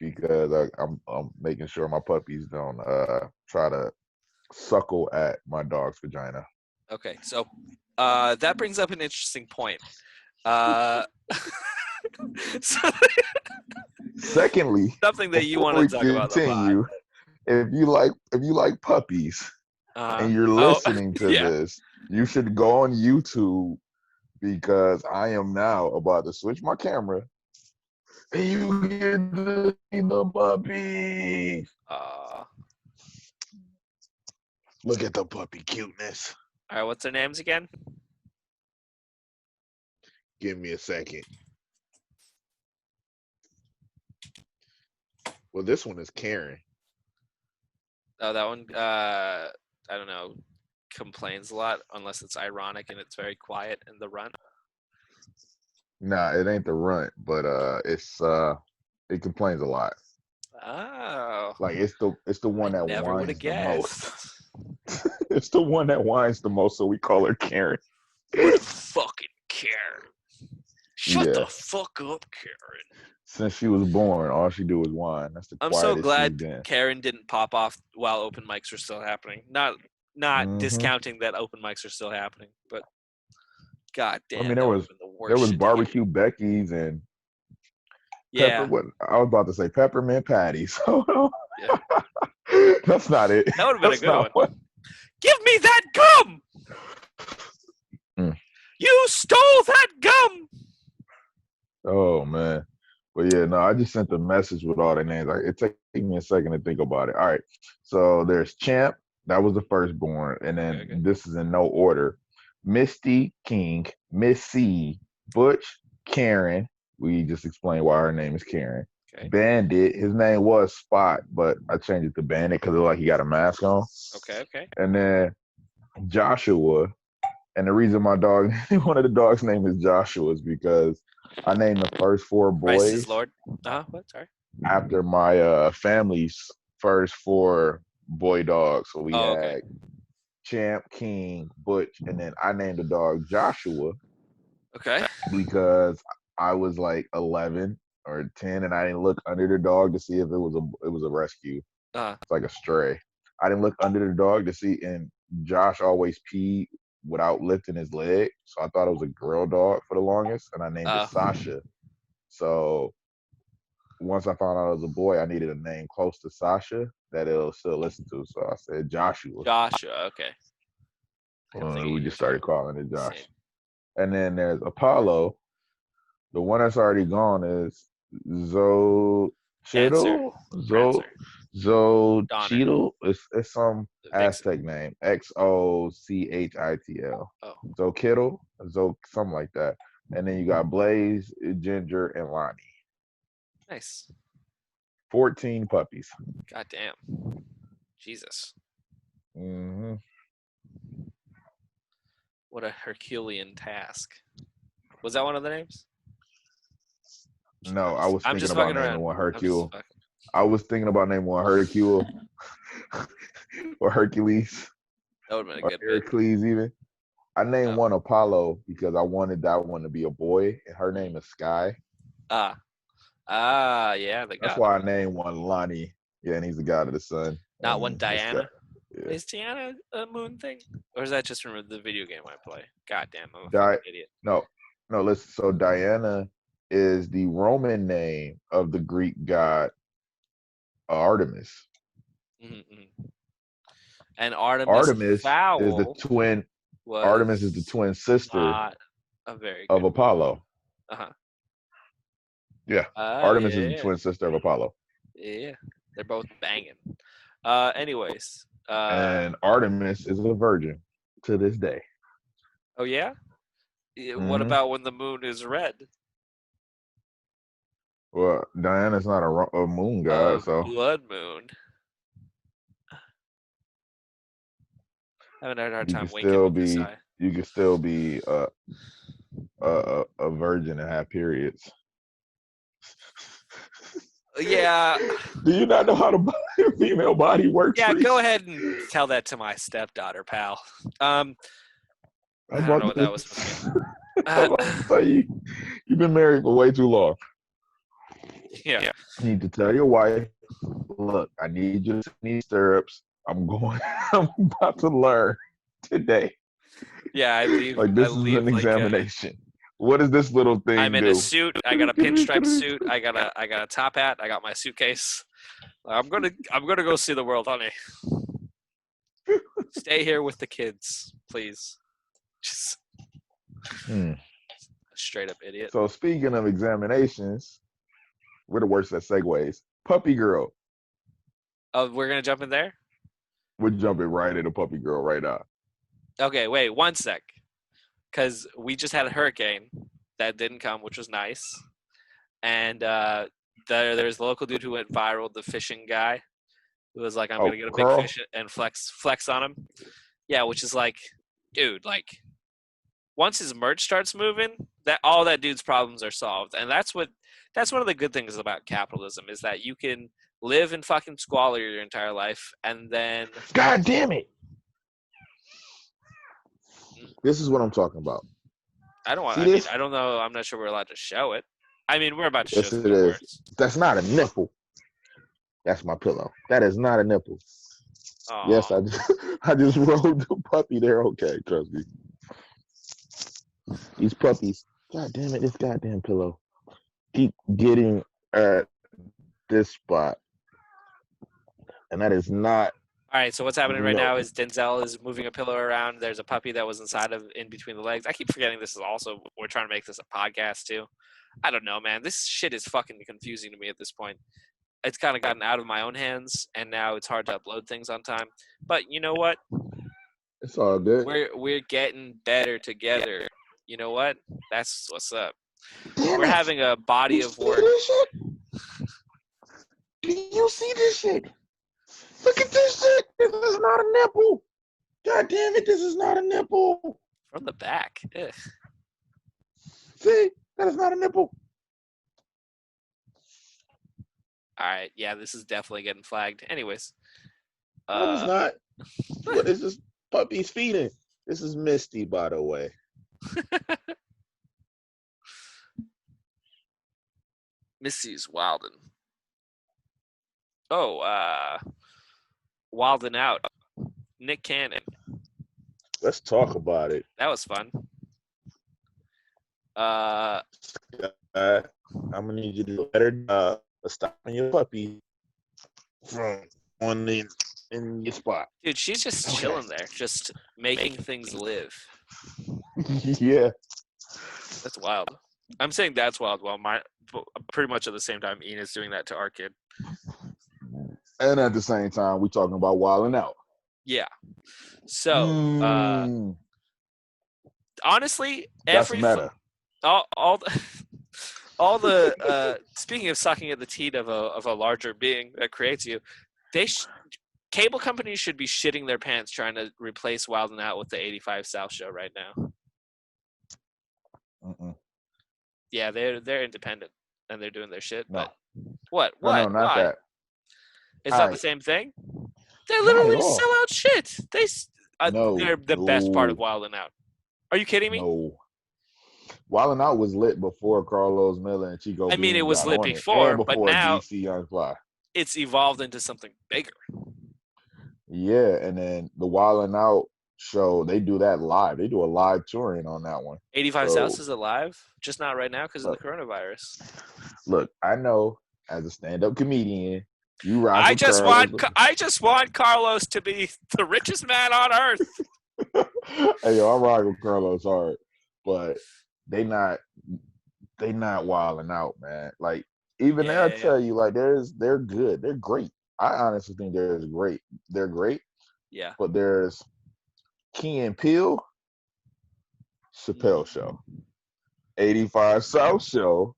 because I'm making sure my puppies don't try to suckle at my dog's vagina. Okay, so that brings up an interesting point. Uh, so, Secondly, something that you before want we to talk about the pod. continue, if you like puppies and you're Oh, listening to yeah. this, you should go on YouTube because I am now about to switch my camera and you get to see the puppies. Uh, Look at the puppy cuteness. all right, what's their names again? Give me a second. Well, this one is Karen. Oh, that one. I don't know. Complains a lot unless it's ironic and it's very quiet in the run. Nah, it ain't the runt, but it complains a lot. Oh, Like it's the I one that never would have whines the most. guessed. It's the one that whines the most, so we call her Karen. What a fucking Karen. Shut Yeah. the fuck up, Karen. Since she was born, all she do is whine. That's the I'm so quietest she's glad been. Karen didn't pop off while open mics were still happening. Not Hmm. discounting that open mics are still happening, but god I damn, mean, that would have been the there worst was shit to hear. barbecue Becky's and Yeah, what I was about to say peppermint patties. yeah. That's not it. That would have been a That's good not one. what. Give me that gum! Mm. You stole that gum! Oh man. But yeah, no, I just sent a message with all the names. Like it took me a second to think about it. All right. So there's Champ, that was the firstborn, and then Okay. this is in no order. Misty King, Missy, Butch, Karen. We just explained why her name is Karen. Okay. Bandit, his name was Spot, but I changed it to Bandit because it looked like he got a mask on. Okay. And then Joshua. And the reason my dog, one of the dogs' name is Joshua is because I named the first four Christ is boys Lord. What? Sorry. after my family's first four boy dogs. So we Oh, okay. had Champ, King, Butch, and then I named the dog Joshua Okay. because I was like 11 or 10, and I didn't look under the dog to see if it was a rescue. It's like a stray. I didn't look under the dog to see, and Josh always peed without lifting his leg, so I thought it was a girl dog for the longest, and I named it Sasha. So once I found out it was a boy, I needed a name close to Sasha that it'll still listen to. So I said Joshua. Joshua. Okay. We just started calling it Josh. And then there's Apollo. The one that's already gone is Zo Chittle. Zo Cheadle. It's some Aztec name. Xochitl. Oh. Zo Kittle. Zo something like that. And then you got Blaze, Ginger, and Lonnie. Nice. 14 puppies. God damn. Jesus. Mm-hmm. What a Herculean task. Was that one of the names? No, I was thinking about naming one Hercule. I was thinking about naming one Hercule or Hercules. That would have been a good Heracles even. I named one Apollo because I wanted that one to be a boy, and her name is Sky. Yeah. That's why I named one Lonnie. Yeah, and he's the god of the sun. Not one Diana. Yeah. Is Tiana a moon thing, or is that just from the video game I play? God damn, I'm a fucking idiot. No. Listen. So Diana is the Roman name of the Greek god Artemis. Mm-hmm. And Artemis Fowl is the twin. Artemis is the twin sister of Apollo. Yeah, Artemis is the twin sister of Apollo. Yeah, they're both banging. Anyways. And Artemis is a virgin to this day. Oh yeah? What about when the moon is red? Well, Diana's not a moon god, so blood moon. I haven't had a hard time winking with this eye. You can still be a virgin and have periods. Yeah. Do you not know how the female body works? Yeah, go ahead and tell that to my stepdaughter, pal. I don't know what that was supposed to be. You've been married for way too long. Yeah. You need to tell your wife, look, I need you to sit in these stirrups. I'm going. I'm about to learn today. Yeah, I leave. Like I this is leave an like examination. What does this little I'm thing in a do? suit. I got a pinstripe suit. I got a top hat. I got my suitcase. I'm gonna go see the world, honey. Stay here with the kids, please. Just Hmm. a straight up idiot. So speaking of examinations, we're the worst at segues. Puppy girl. Oh, we're gonna jump in there. We're jumping right into puppy girl right now. Okay, wait 1 sec, because we just had a hurricane that didn't come, which was nice, and there's the local dude who went viral, the fishing guy, who was like, "I'm Oh, gonna get a big Carl. fish and flex on him." Yeah, which is like, dude, like once his merch starts moving, that all that dude's problems are solved, and that's one of the good things about capitalism is that you can live in fucking squalor your entire life, and then God damn it! This is what I'm talking about. I don't want. See I mean, this? I don't know. I'm not sure we're allowed to show it. I mean, we're about to show Yes, it something is. worse. That's not a nipple. That's my pillow. That is not a nipple. Aww. Yes, I just rolled the puppy there. Okay, trust me. These puppies. God damn it! This goddamn pillow keep getting at this spot, and that is not. All right, so what's happening right No, now is Denzel is moving a pillow around. There's a puppy that was in between the legs. I keep forgetting this is also, we're trying to make this a podcast too. I don't know, man. This shit is fucking confusing to me at this point. It's kind of gotten out of my own hands, and now it's hard to upload things on time. But you know what? it's all good. We're getting better together. You know what? That's what's up. Damn We're it! having a body You of see work. this shit? Do you see this shit? Look at this shit. This is not a nipple. God damn it! This is not a nipple. From the back. Ugh. See, that is not a nipple. All right, yeah, this is definitely getting flagged. Anyways, No, it's not. What is this puppy's feeding? This is Misty, by the way. Missy's wildin'. Oh, wildin' out. Nick Cannon. Let's talk about it. That was fun. I'm gonna need you to do a better job of stopping your puppy from on in your spot. Dude, she's just chilling there, just making things live. Yeah. That's wild. I'm saying that's wild while pretty much at the same time Ian is doing that to our kid. And at the same time, we talking about wilding out. Yeah. So, honestly, that's meta. all the speaking of sucking at the teat of a larger being that creates you, cable companies should be shitting their pants trying to replace Wild 'N Out with the 85 South show right now. Yeah, they're independent and they're doing their shit. No. But what? No, not Why? that. It's not the same thing. They're literally sellout shit. They're the best part of Wild 'N Out. Are you kidding me? No. Wild 'N Out was lit before Carlos Miller and Chico. I mean, it was got lit on before, and but before now DC Young Fly. It's evolved into something bigger. Yeah, and then the Wild 'N Out show, they do that live. They do a live touring on that one. 85 South is alive, just not right now because of the coronavirus. Look, I know as a stand-up comedian, you rock I with just want Carlos to be the richest man on earth. Hey, yo, I rock with Carlos hard, but they not wilding out, man. Like even they'll tell you like they're good, they're great. I honestly think they're great. Yeah. But there's Key and Peele, Chappelle Show, 85 South Show,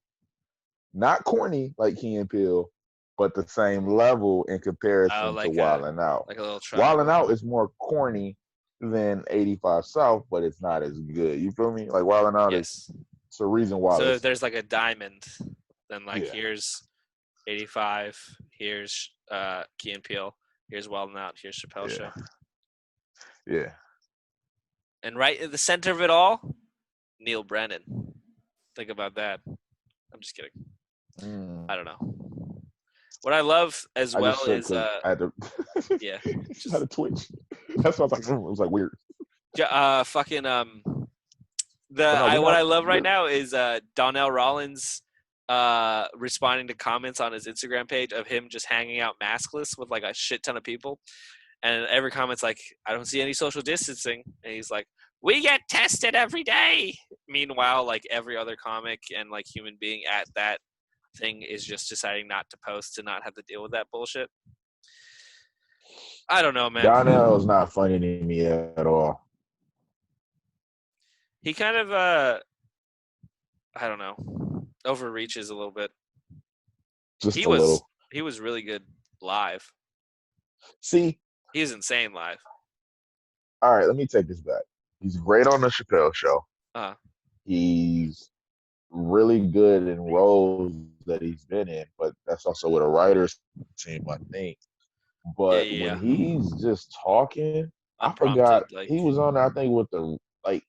not corny like Key and Peele, but the same level in comparison to Wildin' Out. Like a little Wildin' Out is more corny than 85 South, but it's not as good. You feel me? Like Wildin' Out is it's a reason why. So if there's like a diamond, then here's 85, here's Key and Peele, here's Wildin' Out, here's Chappelle Show. Yeah. And right in the center of it all, Neil Brennan. Think about that. I'm just kidding. I don't know. What I love as well is I had to yeah, just had a twitch. That's what I was like. It was like weird. fucking But no, what I love right now is Donnell Rollins responding to comments on his Instagram page of him just hanging out maskless with like a shit ton of people, and every comment's like, I don't see any social distancing, and he's like, we get tested every day. Meanwhile, like every other comic and like human being at that thing is just deciding not to post to not have to deal with that bullshit. I don't know, man. Donnell's not funny to me at all. He kind of I don't know, overreaches a little bit. Just a little. He was really good live. See, he was insane live. All right, let me take this back. He's great on the Chappelle Show. He's really good in roles that he's been in, but that's also with a writer's team, I think. But when he's just talking, I forgot he was on there. I think with the like.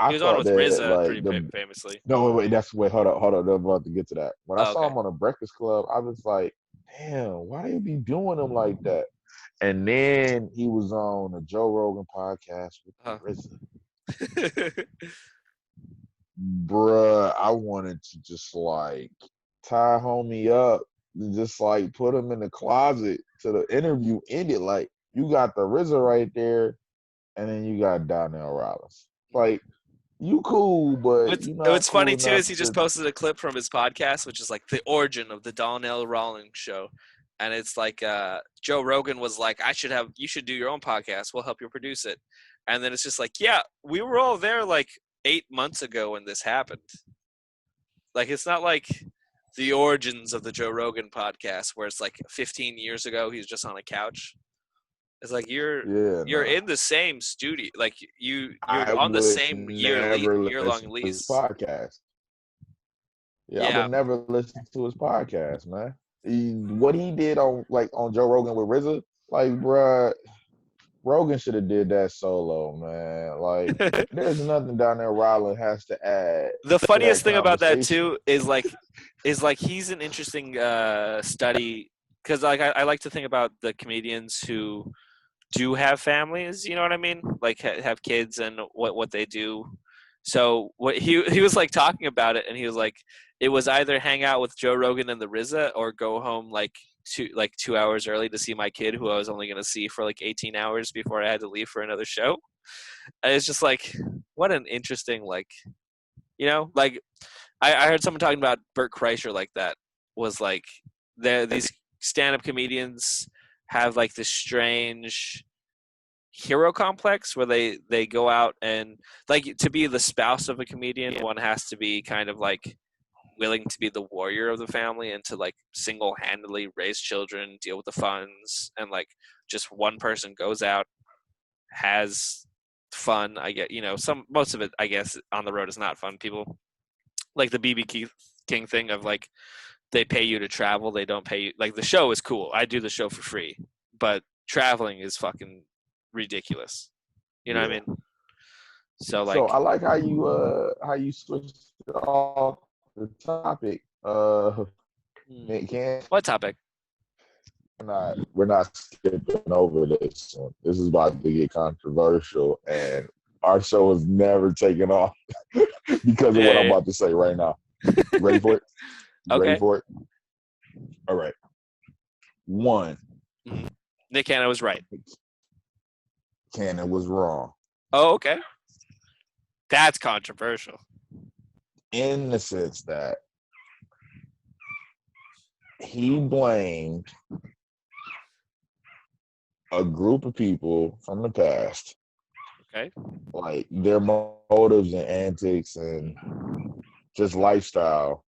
He was on with RZA pretty famously. No, wait. Hold on. I'm about to get to that. When I saw him on a Breakfast Club, I was like, damn, why do you be doing him like that? And then he was on a Joe Rogan podcast with RZA. Bruh, I wanted to just like tie homie up and just like put him in the closet till the interview ended. Like, you got the RZA right there, and then you got Donnell Rollins. Like, you cool, but you not what's cool funny too is he to... just posted a clip from his podcast, which is like the origin of the Donnell Rollins show. And it's like Joe Rogan was like, you should do your own podcast. We'll help you produce it. And then it's just like, yeah, we were all there like 8 months ago when this happened. Like, it's not like the origins of the Joe Rogan podcast where it's like 15 years ago he was just on a couch. It's like you're in the same studio, like you're on the same year-long lease. Podcast. Yeah, I would never listen to his podcast, man. What he did on Joe Rogan with RZA, like, bruh, Rogan should have did that solo, man. Like, there's nothing Donnell Rollins has to add. The funniest thing about that too is like he's an interesting study, because like I like to think about the comedians who do have families, you know what I mean? Like have kids and what they do. So what he was like talking about it, and he was like, it was either hang out with Joe Rogan and the RZA or go home like 2 hours early to see my kid, who I was only going to see for like 18 hours before I had to leave for another show. And it's just like, what an interesting, like, you know, like I heard someone talking about Bert Kreischer like that, was like these stand-up comedians have like this strange hero complex where they go out and, like, to be the spouse of a comedian, one has to be kind of like willing to be the warrior of the family and to like single-handedly raise children, deal with the funds, and like just one person goes out, has fun. I get, most of it, I guess, on the road is not fun. People like the BB King thing of like, they pay you to travel, they don't pay you. Like, the show is cool, I do the show for free, but traveling is fucking ridiculous. You know what I mean? So like, I like how you switched off the topic. What topic? We're not skipping over this one. This is about to get controversial, and our show is never taken off because of what I'm about to say right now. You ready for it? Okay. Ready for it? All right. 1. Nick Cannon was right. Cannon was wrong. Oh, okay. That's controversial. In the sense that he blamed a group of people from the past. Okay. Like, their motives and antics and just lifestyle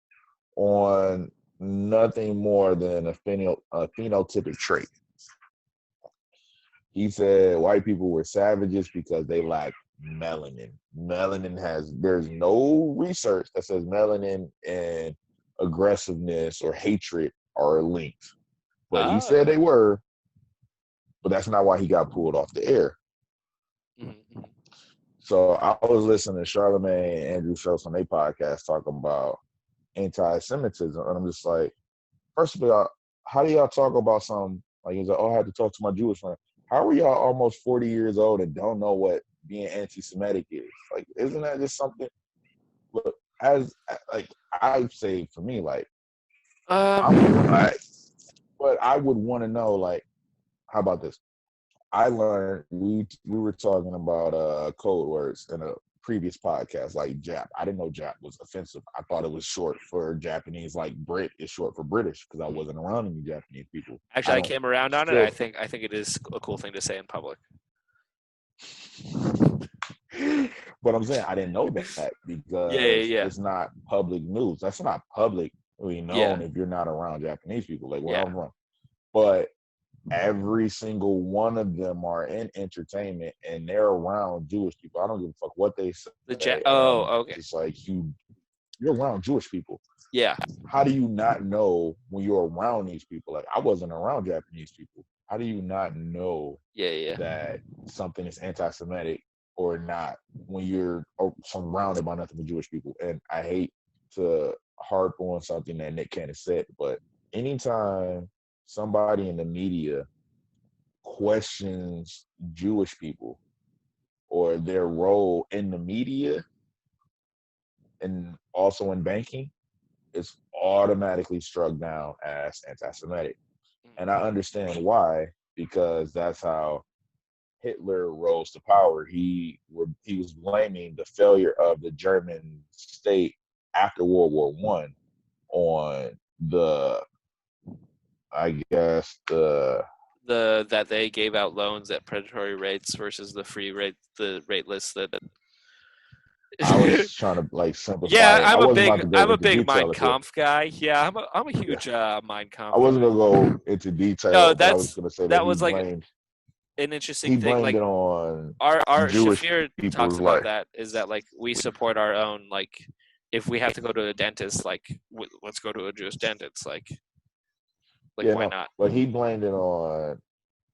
on nothing more than a phenotypic trait. He said white people were savages because they lack melanin. There's no research that says melanin and aggressiveness or hatred are linked. But he said they were, but that's not why he got pulled off the air. Mm-hmm. So I was listening to Charlamagne and Andrew Schultz on their podcast talking about anti-Semitism, and I'm just like, first of all, how do y'all talk about something like he's like, oh, I had to talk to my Jewish friend. How are y'all almost 40 years old and don't know what being anti-Semitic is? Like, isn't that just something? Look, as like I say for me, like but I would want to know, like, how about this? I learned we were talking about code words in a previous podcast, like Jap. I didn't know Jap was offensive. I thought it was short for Japanese, like Brit is short for British, because I wasn't around any Japanese people. Actually, I came around on it. I think it is a cool thing to say in public. But I'm saying I didn't know that because it's not public news. That's not publicly known if you're not around Japanese people, like where I'm from. But every single one of them are in entertainment and they're around Jewish people. I don't give a fuck what they say. Okay. It's like you're around Jewish people. Yeah. How do you not know when you're around these people? Like, I wasn't around Japanese people. How do you not know that something is anti-Semitic or not when you're surrounded by nothing but Jewish people? And I hate to harp on something that Nick Cannon said, but anytime somebody in the media questions Jewish people or their role in the media and also in banking, it's automatically struck down as anti-Semitic. And I understand why, because that's how Hitler rose to power. He was blaming the failure of the German state after World War One on that they gave out loans at predatory rates versus the free rate, the rate list that. I was trying to like simplify. Yeah, I'm a big Mein Kampf guy. Yeah, I'm a huge Mein Kampf. I wasn't gonna go into detail. No, but I was gonna say that was like an interesting thing. Blamed like it on our Jewish Shafir talks about that. Is that like we support our own, like if we have to go to a dentist, like let's go to a Jewish dentist. Like why not? But he blamed it on.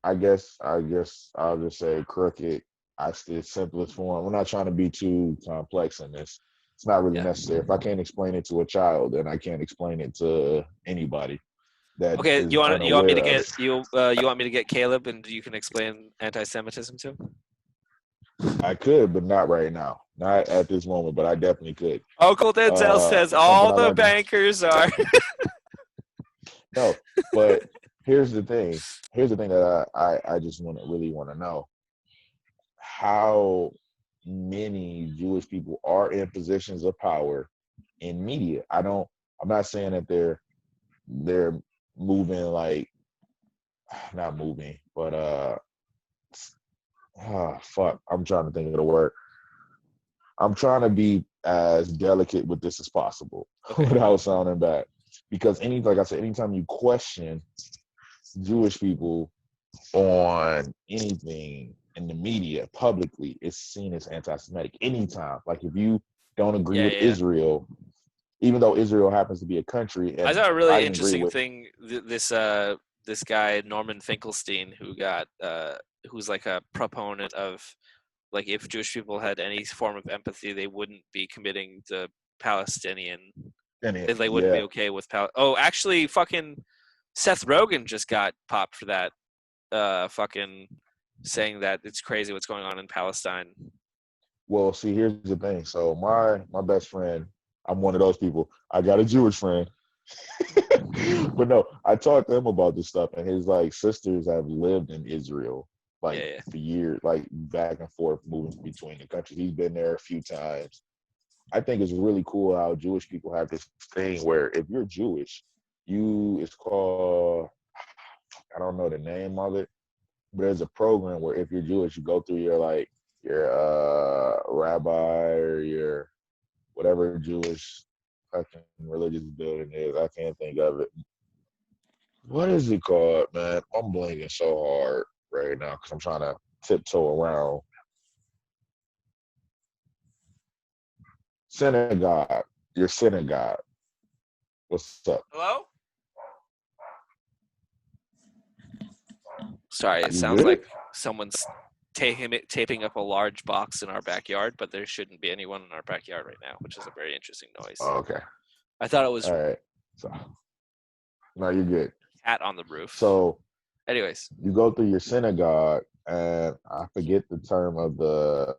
I guess I'll just say crooked. The simplest form. We're not trying to be too complex in this. It's not really necessary. If I can't explain it to a child, then I can't explain it to anybody. Okay, you want me to get Caleb, and you can explain anti-Semitism too? I could, but not right now. Not at this moment, but I definitely could. Uncle Denzel says all the bankers are. No, but here's the thing. Here's the thing that I just really want to know. How many Jewish people are in positions of power in media? I'm not saying that they're moving, like, not moving, but fuck, I'm trying to think of the word. I'm trying to be as delicate with this as possible without sounding bad, because like I said, anytime you question Jewish people on anything in the media publicly, it's seen as anti-Semitic. Anytime, like if you don't agree with Israel, even though Israel happens to be a country, and I saw a really interesting thing. This guy Norman Finkelstein, who's like a proponent of, like, if Jewish people had any form of empathy, they wouldn't be committing the Palestinian. They wouldn't be okay with actually, fucking Seth Rogen just got popped for that. Fucking saying that it's crazy what's going on in Palestine. Well, see, here's the thing. So my best friend, I'm one of those people. I got a Jewish friend. But no, I talked to him about this stuff, and his like sisters have lived in Israel for years, like back and forth, moving between the countries. He's been there a few times. I think it's really cool how Jewish people have this thing where if you're Jewish, it's called, I don't know the name of it, but there's a program where if you're Jewish, you go through your rabbi or your whatever Jewish fucking religious building is. I can't think of it. What is it called, man? I'm blanking so hard right now because I'm trying to tiptoe around. Synagogue. Your synagogue. What's up? Hello? Sorry, it sounds like someone's taping up a large box in our backyard, but there shouldn't be anyone in our backyard right now, which is a very interesting noise. Oh, okay. I thought it was All right. So, no, you're good. cat on the roof. So, anyways, you go through your synagogue, and I forget the term of the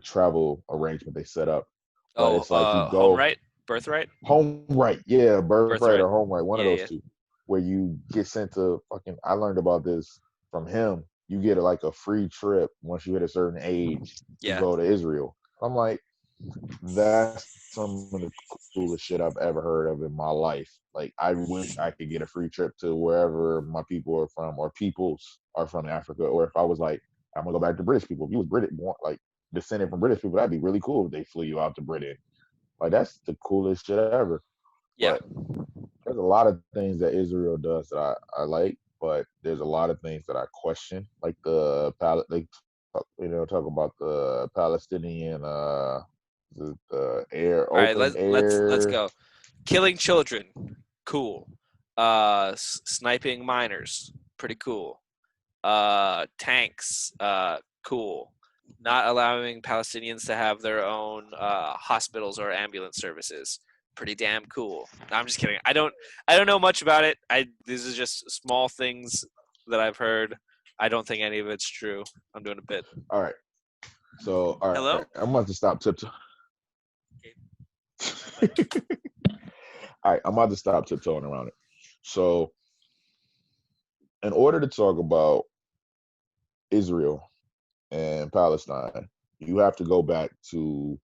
travel arrangement they set up, but it's like you home go right, birthright, home right, yeah, birthright birthright. or home right, one of Yeah, those yeah, two, where you get sent to fucking. I learned about this from him. You get like a free trip once you hit a certain age to yeah, go to Israel. I'm like, that's some of the coolest shit I've ever heard of in my life. Like, I wish I could get a free trip to wherever my people are from, or peoples are from Africa. Or if I was like, I'm gonna go back to British people. If you was British, like descended from British people, that'd be really cool if they flew you out to Britain. Like, that's the coolest shit ever. yeah. But there's a lot of things that Israel does that I like, but there's a lot of things that I question, like talk about the Palestinian the air All right, open let's air. go. Killing children, cool. Sniping minors, pretty cool. Tanks, cool. Not allowing Palestinians to have their own hospitals or ambulance services, pretty damn cool. No, I'm just kidding. I don't know much about it. These are just small things that I've heard. I don't think any of it's true. I'm doing a bit. All right. So, all right, Hello? I'm about to stop tiptoeing. All right, I'm about to stop tiptoeing around it. So, in order to talk about Israel and Palestine, you have to go back to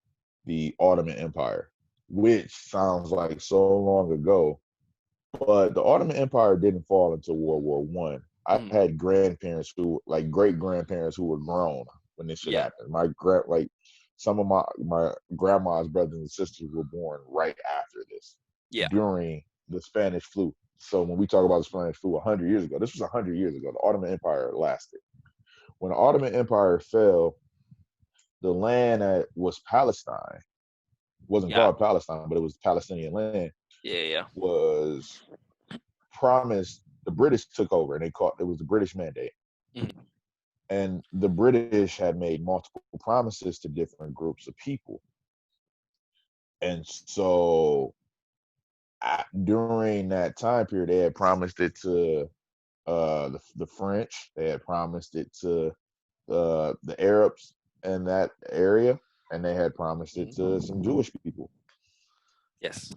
the Ottoman Empire, which sounds like so long ago, but the Ottoman Empire didn't fall until World War One. I had grandparents who, like great grandparents, who were grown when this shit happened. Like some of my grandma's brothers and sisters were born right after this, during the Spanish flu. So when we talk about the Spanish flu 100 years ago, this was 100 years ago. The Ottoman Empire lasted. When the Ottoman Empire fell, the land that was Palestine wasn't called Palestine, but it was Palestinian land. Was promised. The British took over, and it was the British Mandate. And the British had made multiple promises to different groups of people. And so during that time period, they had promised it to the French. They had promised it to the Arabs in that area, and they had promised it to some Jewish people. Yes.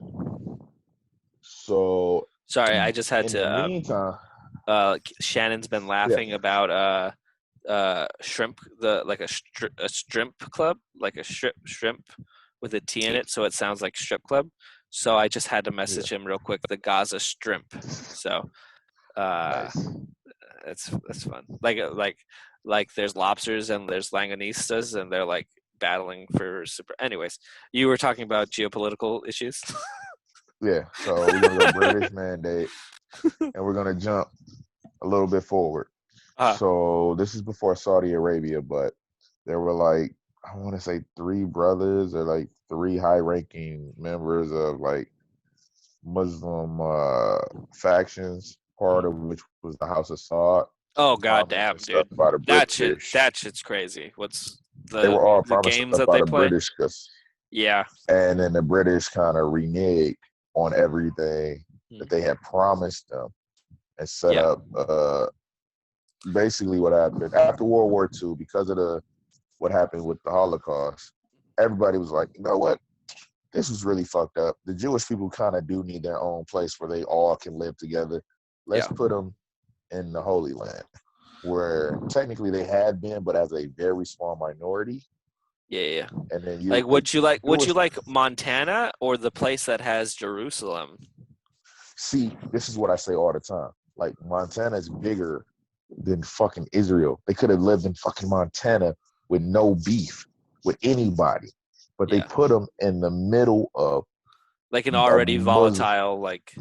So sorry, I just had in to. the meantime, Shannon's been laughing about shrimp, a shrimp club, like a shrimp with a T in it, so it sounds like strip club. So I just had to message him real quick. The Gaza shrimp. So nice. that's fun. Like there's lobsters and there's langonistas, and they're like battling for super. Anyways, you were talking about geopolitical issues. Yeah. So we're gonna go British Mandate, and we're gonna jump a little bit forward. So this is before Saudi Arabia, but there were like, I want to say 3 brothers, or like 3 high-ranking members of like Muslim factions, part of which was the House of Saud. Oh god damn, dude. By the British. That shit's crazy. What's they were all the promised games stuff that by they the play? British, Yeah. And then the British kind of reneged on everything that they had promised them, and set up basically what happened after World War II, because of what happened with the Holocaust. Everybody was like, you know what? This is really fucked up. The Jewish people kind of do need their own place where they all can live together. Let's put them in the Holy Land, where technically they had been, but as a very small minority. Yeah. And then would you like Montana or the place that has Jerusalem? See, this is what I say all the time. Like, Montana is bigger than fucking Israel. They could have lived in fucking Montana with no beef with anybody, but they put them in the middle of like an already volatile, like.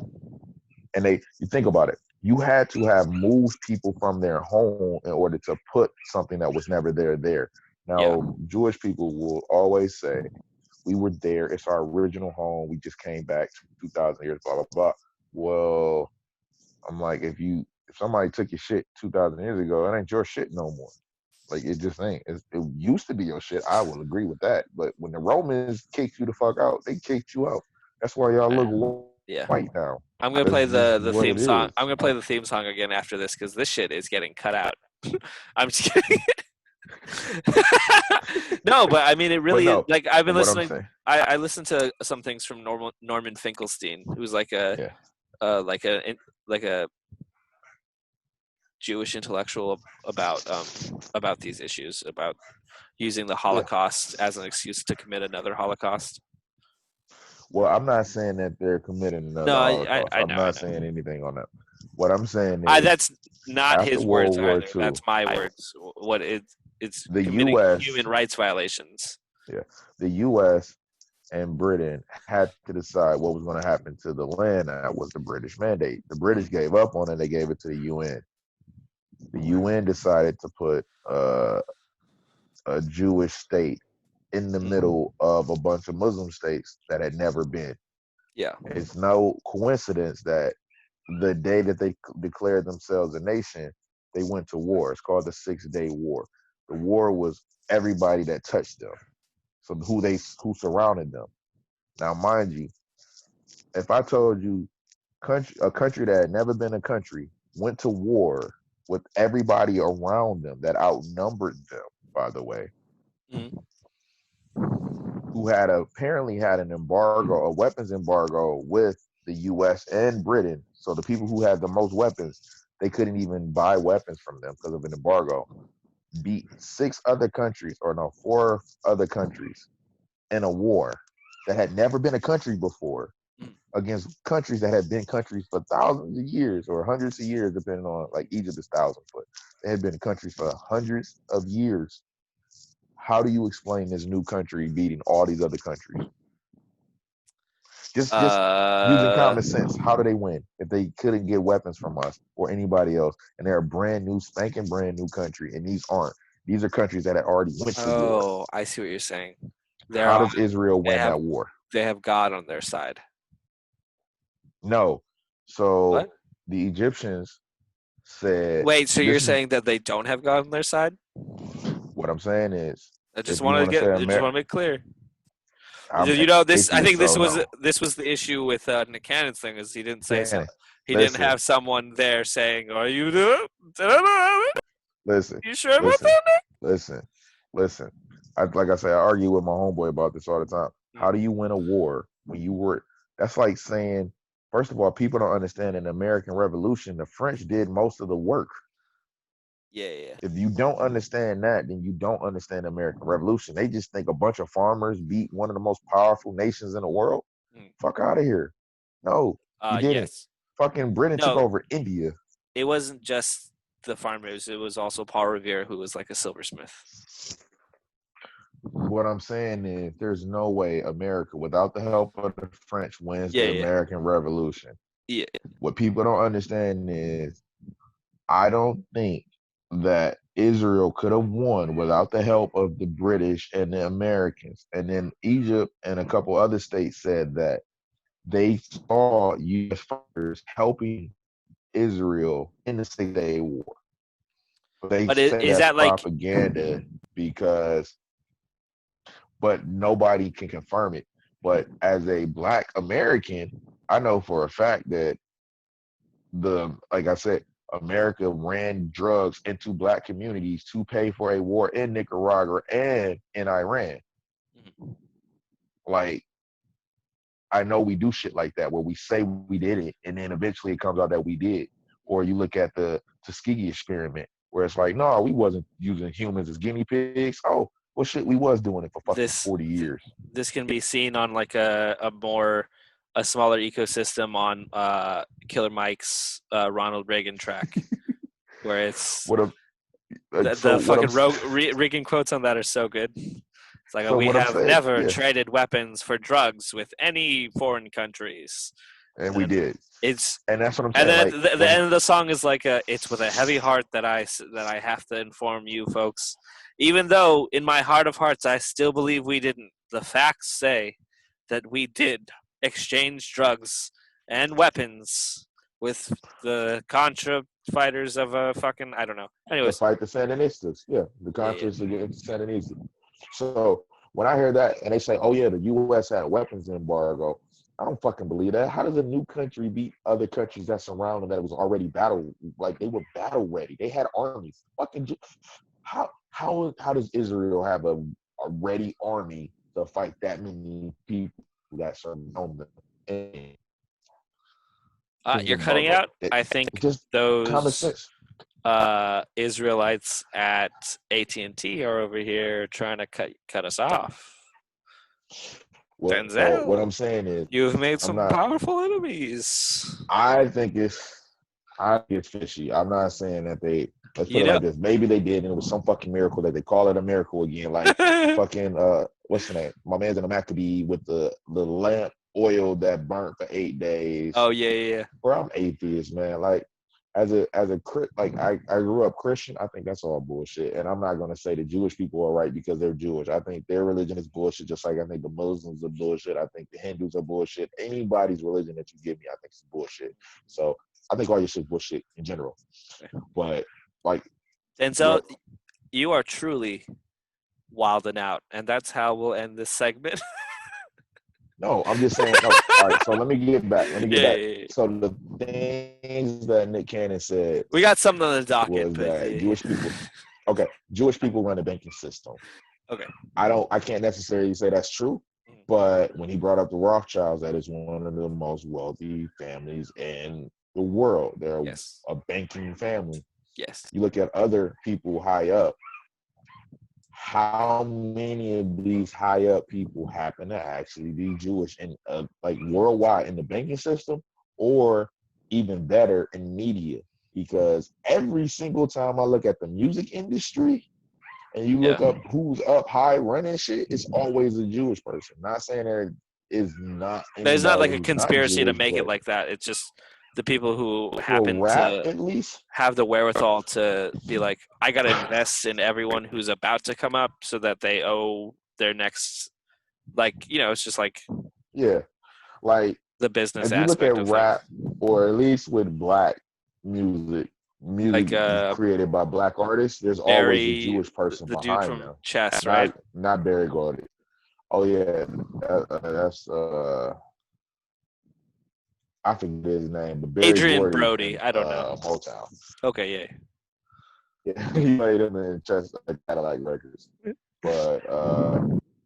And you think about it. You had to have moved people from their home in order to put something that was never there. Now, Jewish people will always say, we were there. It's our original home. We just came back 2,000 years, blah, blah, blah. Well, I'm like, if somebody took your shit 2,000 years ago, it ain't your shit no more. Like, it just ain't. It used to be your shit. I will agree with that. But when the Romans kicked you the fuck out, they kicked you out. That's why y'all look Yeah. white now. I'm gonna That's play just the what theme it song. is. I'm gonna play the theme song again after this because this shit is getting cut out. I'm just kidding. No, but I mean, it But really is. no, Like I've been what I'm listening. saying, I listened to some things from Norman Finkelstein, who's like a yeah, like a Jewish intellectual about these issues, about using the yeah. Holocaust as an excuse to commit another Holocaust. Well, I'm not saying that they're committing No, another Holocaust. I I'm know, I not know. saying anything on that. What I'm saying is, That's not after his words World War either. II, That's my words. What it's the committing U.S. human rights violations. Yeah, the U.S. and Britain had to decide what was going to happen to the land that was the British mandate. The British gave up on it. They gave it to the UN. The UN decided to put a Jewish state in the middle of a bunch of Muslim states that had never been. Yeah. It's no coincidence that the day that they declared themselves a nation, they went to war. It's called the 6-Day War. The war was everybody that touched them, so who surrounded them. Now, mind you, if I told you a country that had never been a country went to war with everybody around them that outnumbered them, by the way, Mm-hmm. who had apparently had an embargo, a weapons embargo with the US and Britain. So the people who had the most weapons, they couldn't even buy weapons from them because of an embargo. Beat 4 other countries in a war that had never been a country before against countries that had been countries for thousands of years or hundreds of years, depending on, like, Egypt is thousands, but they had been countries for hundreds of years. How do you explain this new country beating all these other countries? Just using common sense. How do they win if they couldn't get weapons from us or anybody else? And they're a brand new, spanking brand new country, and these aren't. These are countries that had already went to war. Oh, I see what you're saying. How does Israel win that war? They have God on their side. No. So What? the Egyptians said, Wait, so you're this is saying that they don't have God on their side? what I'm saying is, I just if you want want to to say just want to make clear. I'm You know, this. I think atheist, so no. this was the issue with Nick Cannon's thing, is he didn't say so. Cannon, He didn't listen, have someone there saying, "Are you listen, You sure about listen, that, Nick?" listen. Like I say, I argue with my homeboy about this all the time. How do Mm. you win a war when you were? That's like saying, first of all, people don't understand in the American Revolution, the French did most of the work. Yeah. If you don't understand that, then you don't understand the American Revolution. They just think a bunch of farmers beat one of the most powerful nations in the world. Mm. Fuck out of here. No, you didn't. Yes. Fucking Britain took No, over India. it wasn't just the farmers. It was also Paul Revere, who was like a silversmith. What I'm saying is, there's no way America, without the help of the French, wins the Yeah. American Revolution. Yeah. What people don't understand is, I don't think that Israel could have won without the help of the British and the Americans. And then Egypt and a couple other states said that they saw U.S. fighters helping Israel in the 6-Day War. But they But say is that's that like? propaganda because, but nobody can confirm it. But as a Black American, I know for a fact that like I said, America ran drugs into Black communities to pay for a war in Nicaragua and in Iran. Like, I know we do shit like that where we say we did it and then eventually it comes out that we did. Or you look at the Tuskegee experiment where it's like, no, we wasn't using humans as guinea pigs. Oh, well, shit, we was doing it for fucking 40 years. This can be seen on like a smaller ecosystem on Killer Mike's Ronald Reagan track, where it's the fucking rigging quotes on that are so good. It's like, so we what I'm have saying, never traded weapons for drugs with any foreign countries. And we did. And that's what I'm And saying. then the end of the song is like, it's with a heavy heart that I have to inform you folks. Even though in my heart of hearts I still believe we didn't, the facts say that we did exchange drugs and weapons with the Contra fighters of a fucking, I don't know. Anyways. To fight the Sandinistas. Yeah, the Contras against the Sandinistas. So when I hear that and they say, oh yeah, the U.S. had a weapons embargo, I don't fucking believe that. How does a new country beat other countries that surround them that was already they were battle ready? They had armies. How does Israel have a ready army to fight that many people that surround them? And think You're cutting about out. it. I think Just common those sense. Israelites at AT&T are over here trying to cut us off. Well, what Denzel, I'm saying is, you've made I'm some not. powerful enemies. I think it's fishy. I'm not saying that they. Let's put You it know, like this. Maybe they did, and it was some fucking miracle that they call it a miracle again. Like fucking what's the name? My man's in the Maccabee with the lamp oil that burnt for 8 days. oh yeah. Bro, I'm atheist, man. Like like I grew up Christian. I think that's all bullshit. And I'm not gonna say the Jewish people are right because they're Jewish. I think their religion is bullshit, just like I think the Muslims are bullshit. I think the Hindus are bullshit. Anybody's religion that you give me, I think is bullshit. So I think all your shit bullshit in general. But like Denzel, what you are truly wilding out, and that's how we'll end this segment. no, I'm just saying no. All right, so let me get back. Yeah. So the things that Nick Cannon said We got something on the docket, was but that yeah. Jewish people run the banking system. Okay. I can't necessarily say that's true, but when he brought up the Rothschilds, that is one of the most wealthy families in the world. They're Yes. a banking family. Yes. You look at other people high up, how many of these high up people happen to actually be Jewish and like worldwide in the banking system, or even better in media? Because every single time I look at the music industry and you look up who's up high running shit, it's always a Jewish person. Not saying there is not There's not like anybody a who's not conspiracy to Jewish, make it but like that. It's just the people who for happen rap to at least, have the wherewithal to be like, I got to invest in everyone who's about to come up so that they owe their next, like, it's just like yeah. Like the business if you look at aspect of things. rap, or at least with black music Like created by black artists, there's always a Barry, Jewish person the dude behind from them. Chess, right? Not Barry Gordy. Oh yeah, that's I forget his name, but Barry Adrian Gordy Brody. from I don't know. Motown. Okay, yeah. Yeah, he played him in Chess Cadillac Records. But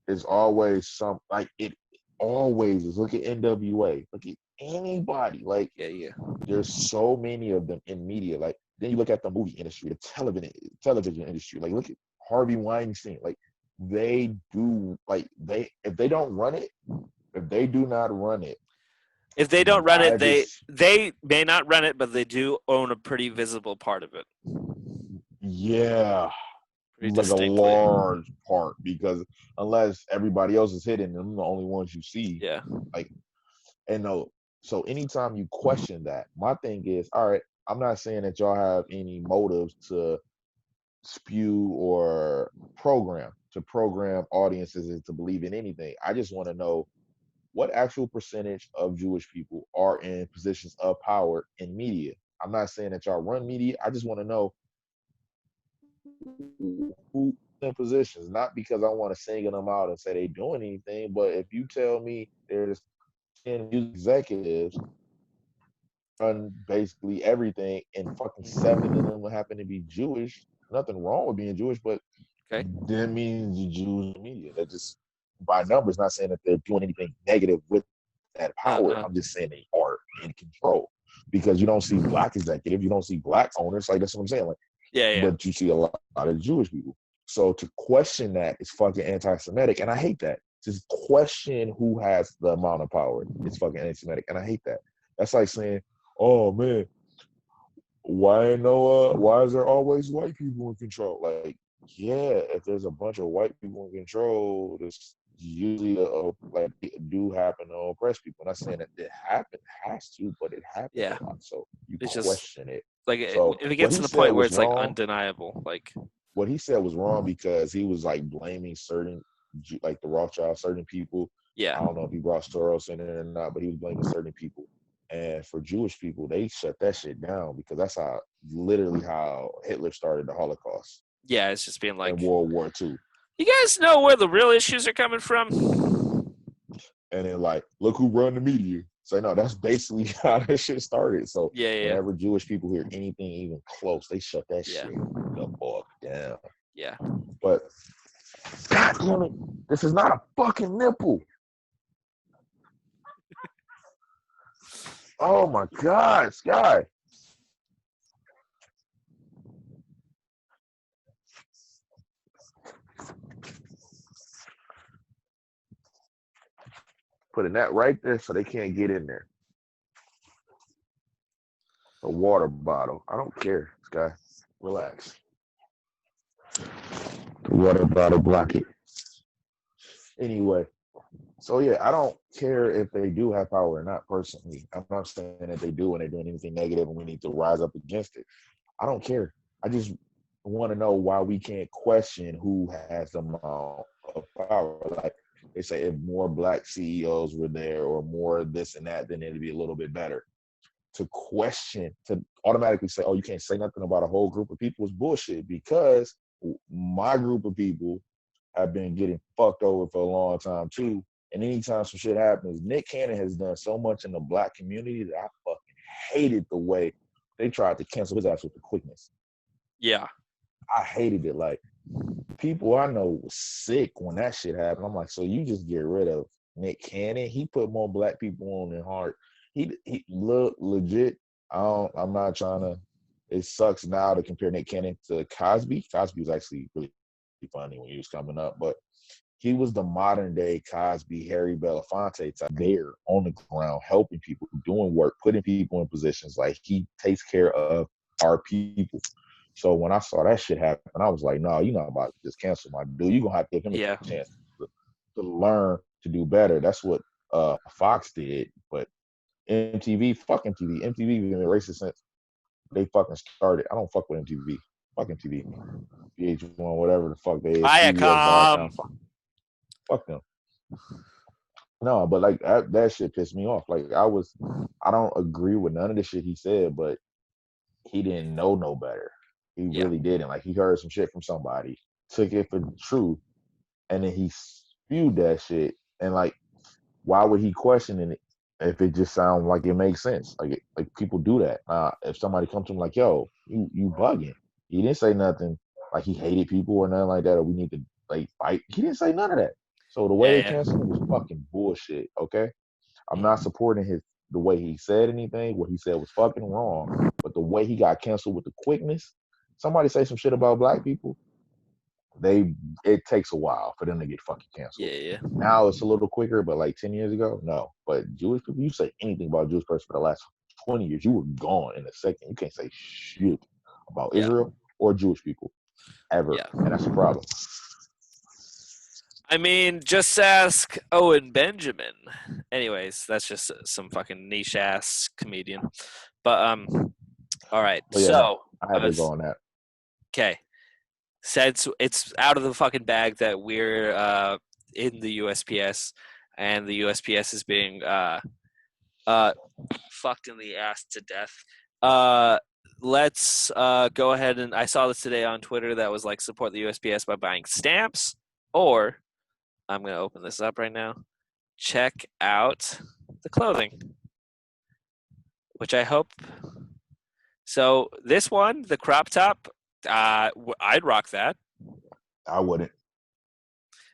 it's always some like it always is. Look at NWA. Look at anybody. Like Yeah. there's so many of them in media. Like then you look at the movie industry, the television industry. Like look at Harvey Weinstein. Like they do if they don't run it, if they do not run it, If they don't run it, I they may not run it, but they do own a pretty visible part of it. yeah, Pretty like a distinctly. large part, because unless everybody else is hidden, them the only ones you see. Yeah. Like, and no, so anytime you question that, my thing is, all right, I'm not saying that y'all have any motives to spew or program audiences into believe in anything. I just want to know what actual percentage of Jewish people are in positions of power in media. I'm not saying that y'all run media. I just want to know who in positions, not because I want to single them out and say they doing anything, but if you tell me there's 10 music executives run basically everything and fucking 7 of them happen to be Jewish, nothing wrong with being Jewish, but that means the Jews in media. That just by numbers, not saying that they're doing anything negative with that power. I'm just saying they are in control, because you don't see black executives, you don't see black owners. Like that's what I'm saying. Like, but you see a lot of Jewish people. So to question that is fucking anti-Semitic, and I hate that. Just question who has the amount of power. It's fucking anti-Semitic, and I hate that. That's like saying, "Oh man, why is there always white people in control?" Like, yeah, if there's a bunch of white people in control, there's usually like it do happen to oppress people. Not saying that it has to, but it happens a lot. So you It's just question it. like So if it what gets he to the said point where was it's like wrong. undeniable, like What he said was wrong because he was like blaming certain, like the Rothschild, certain people. Yeah. I don't know if he brought Soros in it or not, but he was blaming certain people. And for Jewish people, they shut that shit down because that's literally how Hitler started the Holocaust. Yeah, it's just being like in World War II. You guys know where the real issues are coming from? and then like, look who run the media. So no, that's basically how that shit started. So whenever Jewish people hear anything even close, they shut that shit the fuck down. Yeah. But God damn it, this is not a fucking nipple. Oh my God, Sky. Putting that right there so they can't get in there. A water bottle. I don't care, Sky. Relax. The water bottle, block it. Anyway, so yeah, I don't care if they do have power or not personally. I'm not saying that they do and they're doing anything negative and we need to rise up against it. I don't care. I just want to know why we can't question who has the amount of power. Like they say, if more black CEOs were there or more this and that, then it'd be a little bit better. To question, to automatically say, oh, you can't say nothing about a whole group of people is bullshit, because my group of people have been getting fucked over for a long time too. And anytime some shit happens, Nick Cannon has done so much in the black community that I fucking hated the way they tried to cancel his ass with the quickness. Yeah. I hated it. Like, people I know was sick when that shit happened. I'm like, so you just get rid of Nick Cannon? He put more black people on than heart. He look legit. I'm not trying to. It sucks now to compare Nick Cannon to Cosby. Cosby was actually really funny when he was coming up, but he was the modern day Cosby, Harry Belafonte type, there on the ground, helping people, doing work, putting people in positions. Like, he takes care of our people. So when I saw that shit happen, I was like, no, you're not about to just cancel my dude. You're going to have to give him a chance to learn to do better. That's what Fox did. But MTV, fuck MTV. MTV been racist since they fucking started. I don't fuck with MTV. Fuck MTV. VH1, whatever the fuck they is. CBS, Viacom. Fuck them. No, but like that shit pissed me off. Like, I don't agree with none of the shit he said, but he didn't know no better. He really didn't. Like, he heard some shit from somebody, took it for truth, and then he spewed that shit. And like, why would he question it if it just sounds like it makes sense? Like people do that. If somebody comes to him like, yo, you bugging. He didn't say nothing like he hated people or nothing like that, or we need to like fight. He didn't say none of that. So the way they canceled him was fucking bullshit, okay? I'm not supporting the way he said anything. What he said was fucking wrong. But the way he got canceled with the quickness, somebody say some shit about black people, it takes a while for them to get fucking canceled. Yeah. Now it's a little quicker, but like 10 years ago, no. But Jewish people, you say anything about a Jewish person for the last 20 years, you were gone in a second. You can't say shit about Israel or Jewish people ever. And that's a problem. I mean, just ask Owen Benjamin. Anyways, that's just some fucking niche ass comedian. But all right. So I had to go on that. Okay. Since it's out of the fucking bag that we're in the USPS, and the USPS is being fucked in the ass to death. Let's go ahead, and I saw this today on Twitter that was like, support the USPS by buying stamps, or I'm going to open this up right now. Check out the clothing, which I hope. So this one, the crop top, I'd rock that. I wouldn't.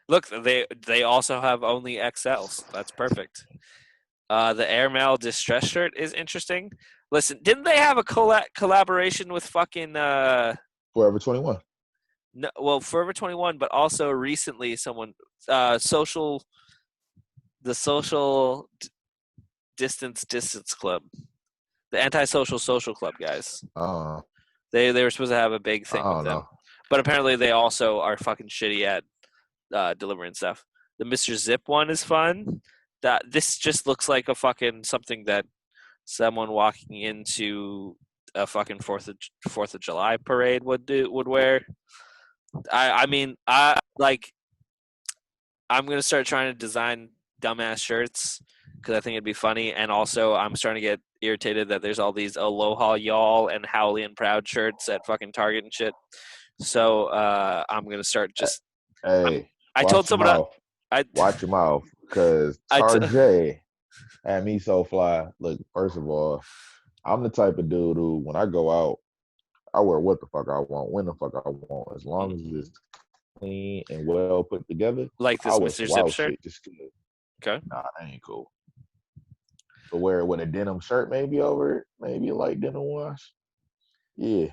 Look, they also have only XLs. That's perfect. The airmail distress shirt is interesting. Listen, didn't they have a collaboration with fucking Forever 21? No, well, Forever 21, but also recently someone the social distance club, the antisocial social club guys. They were supposed to have a big thing with them, but apparently they also are fucking shitty at delivering stuff. The Mr. Zip one is fun. This just looks like a fucking something that someone walking into a fucking Fourth of July parade would wear. I mean, I'm gonna start trying to design dumbass shirts because I think it'd be funny, and also I'm starting to get irritated that there's all these Aloha Y'all and Howley and Proud shirts at fucking Target and shit. So I'm gonna start just. Hey, I told someone. Watch your mouth. Cause Tarjay had me so fly. Look, first of all, I'm the type of dude who, when I go out, I wear what the fuck I want, when the fuck I want, as long as it's clean and well put together. Like I this wear Mr. some Zip wild shirt? shit just cause. Okay. Nah, that ain't cool. But wear it with a denim shirt maybe over it, maybe a light denim wash. Yeah.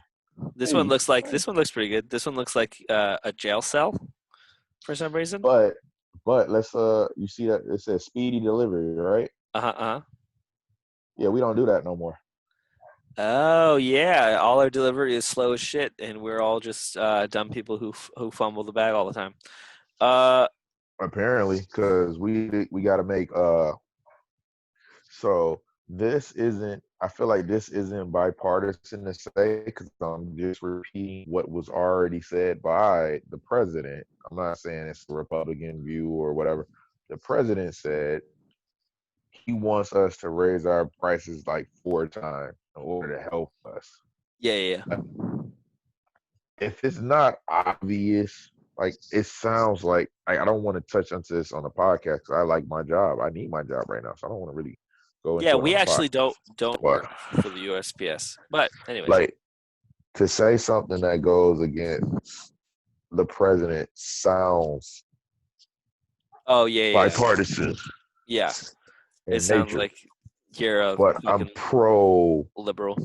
This one Maybe. looks pretty good. This one looks like a jail cell for some reason. But let's you see that it says speedy delivery, right? Uh-huh. Yeah, we don't do that no more. Oh yeah, all our delivery is slow as shit, and we're all just dumb people who fumble the bag all the time. Apparently, because we got to make so this isn't. I feel like this isn't bipartisan to say because I'm just repeating what was already said by the president. I'm not saying it's a Republican view or whatever. The president said he wants us to raise our prices like 4 times in order to help us. Yeah. If it's not obvious, like it sounds like I don't want to touch into this on the podcast because I like my job. I need my job right now, so I don't want to really go Yeah, into it on we the actually podcast. don't But work for the USPS. But anyways. like to say something that goes against the president sounds bipartisan. Yeah. It In sounds nature. like you're a but I'm pro liberal.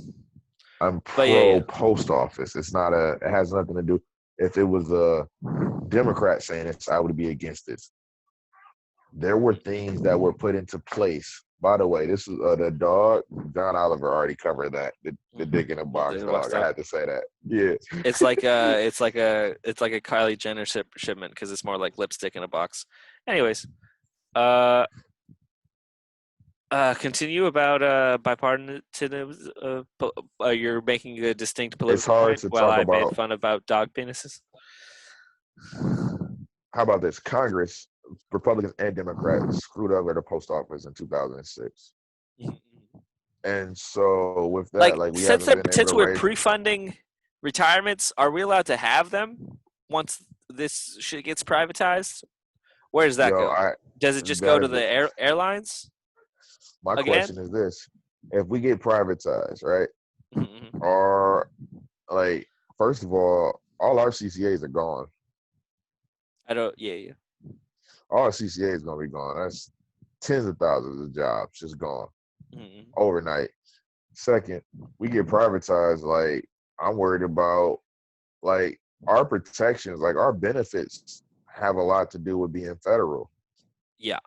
I'm pro post office. It's not it has nothing to do. If it was a Democrat saying this, I would be against this. There were things that were put into place. By the way, this is the dog. John Oliver already covered that. The dick in a box dog. I had to say that. Yeah. It's like a Kylie Jenner shipment because it's more like lipstick in a box. Anyways, continue about bipartisan. You're making a distinct political point while I made fun about dog penises. How about this? Congress, Republicans and Democrats, screwed over the post office in 2006. And so with that, like we haven't been able to since we're pre-funding retirements, are we allowed to have them once this shit gets privatized? Where does that go? Does it just go to the airlines? My question is this: if we get privatized, right? Or like, first of all our CCAs are gone. Yeah. All our CCA is gonna be gone. That's tens of thousands of jobs just gone overnight. Second, we get privatized. Like, I'm worried about like our protections, like our benefits have a lot to do with being federal. Yeah,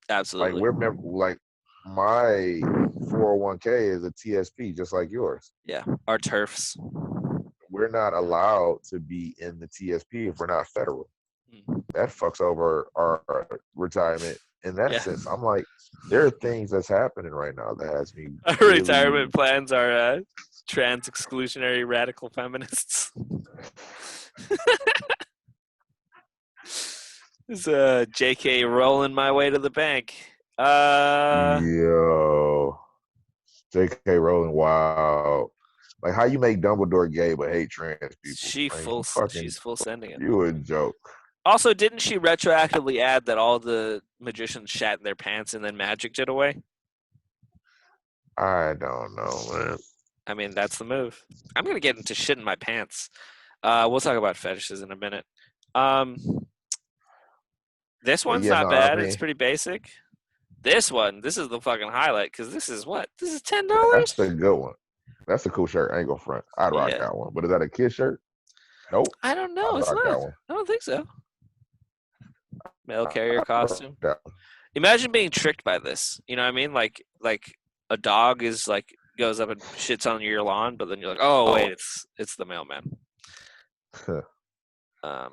absolutely. Like my 401k is a TSP, just like yours. Yeah, our turfs. We're not allowed to be in the TSP if we're not federal. That fucks over our retirement. In that sense, I'm like, there are things that's happening right now that has me. Our retirement plans are trans exclusionary radical feminists. This is JK rolling my way to the bank. Yo, JK Rowling, wow. Like, how you make Dumbledore gay but hate trans people? She's full sending it. You a joke. Also, didn't she retroactively add that all the magicians shat in their pants and then magicked it away? I don't know, man. I mean, that's the move. I'm gonna get into shit in my pants. We'll talk about fetishes in a minute. This one's not bad. It's pretty basic. This is the fucking highlight because this is what? This is $10. That's the good one. That's a cool shirt. I ain't go front. I'd rock that one. But is that a kid shirt? Nope. I don't know. It's not. I don't think so. Mail carrier costume. Imagine being tricked by this. You know what I mean? Like a dog is like goes up and shits on your lawn, but then you're like, oh wait, it's the mailman. I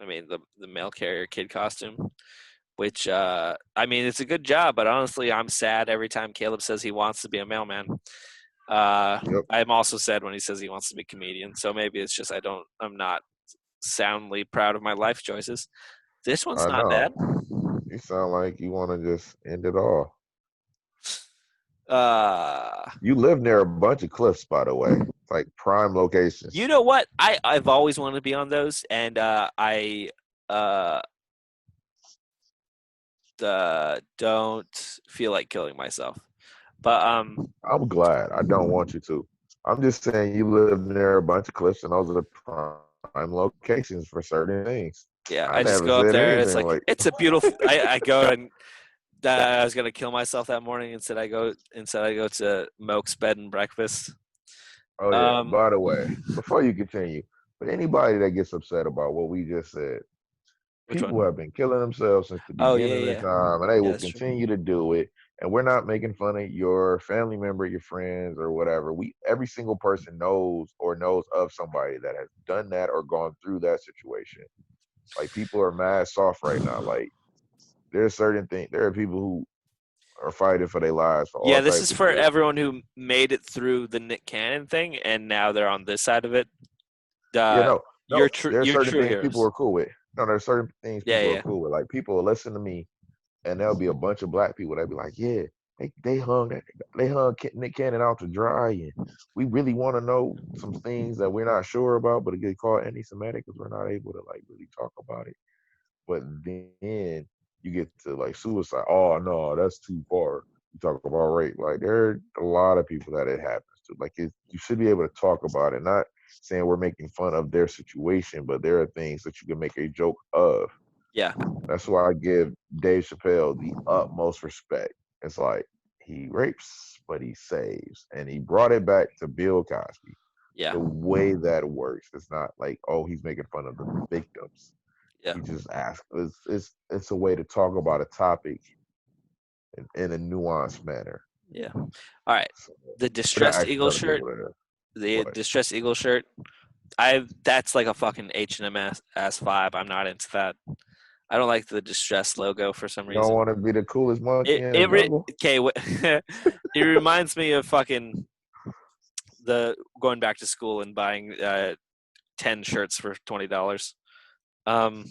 mean the mail carrier kid costume, which I mean it's a good job, but honestly I'm sad every time Caleb says he wants to be a mailman. I'm also sad when he says he wants to be a comedian. So maybe it's just I'm not soundly proud of my life choices. This one's not bad. You sound like you want to just end it all. You live near a bunch of cliffs, by the way, like prime locations. You know what? I've always wanted to be on those, and I don't feel like killing myself. But I'm glad. I don't want you to. I'm just saying you live near a bunch of cliffs, and those are the prime locations for certain things. yeah, I I just never go up said there. It's anything like like, it's a beautiful. I go and I was gonna kill myself that morning. Instead I go to Moke's bed and breakfast. oh yeah. Um, By the way, before you continue, but anybody that gets upset about what we just said, which people one? have been killing themselves since the Oh yeah, beginning of yeah, time, and they yeah. will That's true. continue to do it. And we're not making fun of your family member, your friends, or whatever. Every single person knows or knows of somebody that has done that or gone through that situation. Like people are mad soft right now. Like there's certain things. There are people who are fighting for their lives for Yeah, all this types is of for shit. everyone who made it through the Nick Cannon thing, and now they're on this side of it. Yeah, Uh, no, no. There are you're certain true things people heroes. are cool with. No, there's certain things Yeah, people are yeah, cool with. Like people will listen to me, and there'll be a bunch of black people that be like, "Yeah, they hung Nick Cannon out to dry, and we really want to know some things that we're not sure about, but it get called anti-Semitic because we're not able to like really talk about it." But then you get to like suicide. Oh no, that's too far. You talk about rape. Like there are a lot of people that it happens to. Like you should be able to talk about it. Not saying we're making fun of their situation, but there are things that you can make a joke of. yeah, That's why I give Dave Chappelle the utmost respect. It's like he rapes, but he saves, and he brought it back to Bill Cosby. yeah, The way that works, it's not like oh he's making fun of the victims. yeah, He just asks. It's a way to talk about a topic in a nuanced manner. yeah. All right, So the we're not distressed asking eagle other shirt. people to The what. distressed eagle shirt. That's like a fucking H&M ass vibe. I'm not into that. I don't like the distressed logo for some You don't reason. want to be the coolest monkey in the jungle. Okay. It reminds me of fucking the going back to school and buying 10 shirts for $20. Um,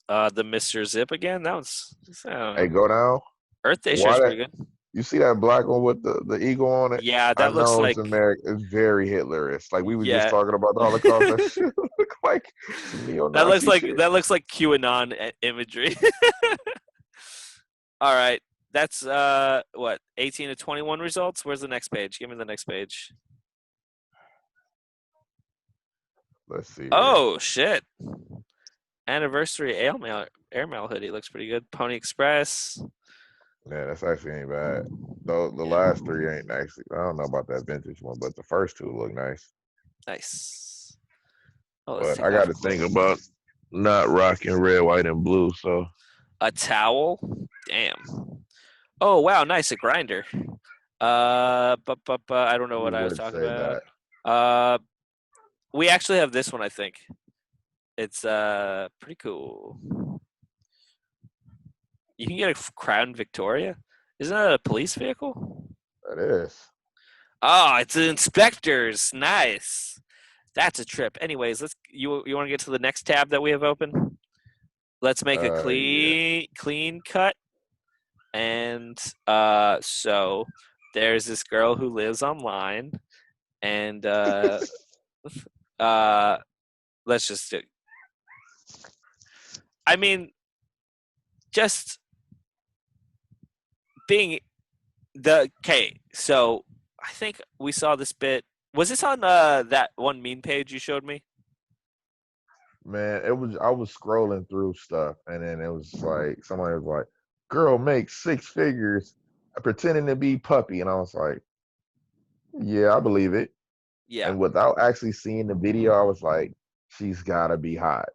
the Mr. Zip again. That was I don't Hey, know. go down. Earth Day Why shirt's that? pretty good. You see that black one with the eagle on it? Yeah, I that looks know it's like American. It's very Hitlerist. Like we were just yeah. talking about the Holocaust. That shit look like some neo-Nazi shit. That looks like QAnon imagery. All right. That's what 18 to 21 results. Where's the next page? Give me the next page. Let's see here. Oh shit! Anniversary airmail hoodie looks pretty good. Pony Express. Yeah, that's actually ain't bad. Though the Yeah, last three ain't actually. I don't know about that vintage one, but the first two look nice. nice. Oh, let's But take I off got to think clothes. about not rocking red, white, and blue. So A towel. Damn. Oh wow, nice. A grinder. I don't know you what I was would talking say about. that. We actually have this one. I think it's pretty cool. You can get a Crown Victoria. Isn't that a police vehicle? That is. Oh, it's an inspector's. Nice. That's a trip. Anyways, you want to get to the next tab that we have open? Let's make a Yeah. clean cut. And so there's this girl who lives online, and uh let's just do. I mean, just being the okay. So I think we saw this bit. Was this on that one meme page you showed me? Man, it was. I was scrolling through stuff, and then it was like somebody was like, "Girl makes six figures pretending to be puppy," and I was like, "Yeah, I believe it." Yeah. And without actually seeing the video, I was like, "She's gotta be hot."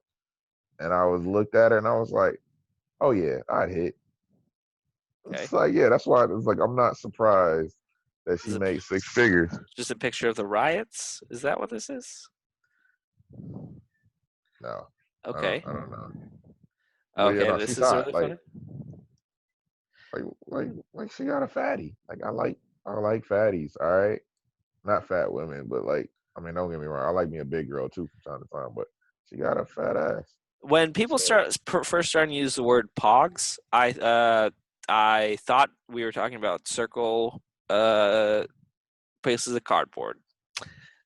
And I was looked at her, and I was like, "Oh yeah, I'd hit." Okay. It's like, yeah, that's why it's like I'm not surprised that she Is it made six figures. just a picture of the riots? Is that what this is? No, Okay. I don't know. But yeah, Okay, no, this she's is hot. really funny. Like she got a fatty. Like I like fatties. All right, not fat women, but like I mean, don't get me wrong. I like me a big girl too from time to time, but she got a fat ass. When people So first starting to use the word pogs, I thought we were talking about circle pieces of cardboard.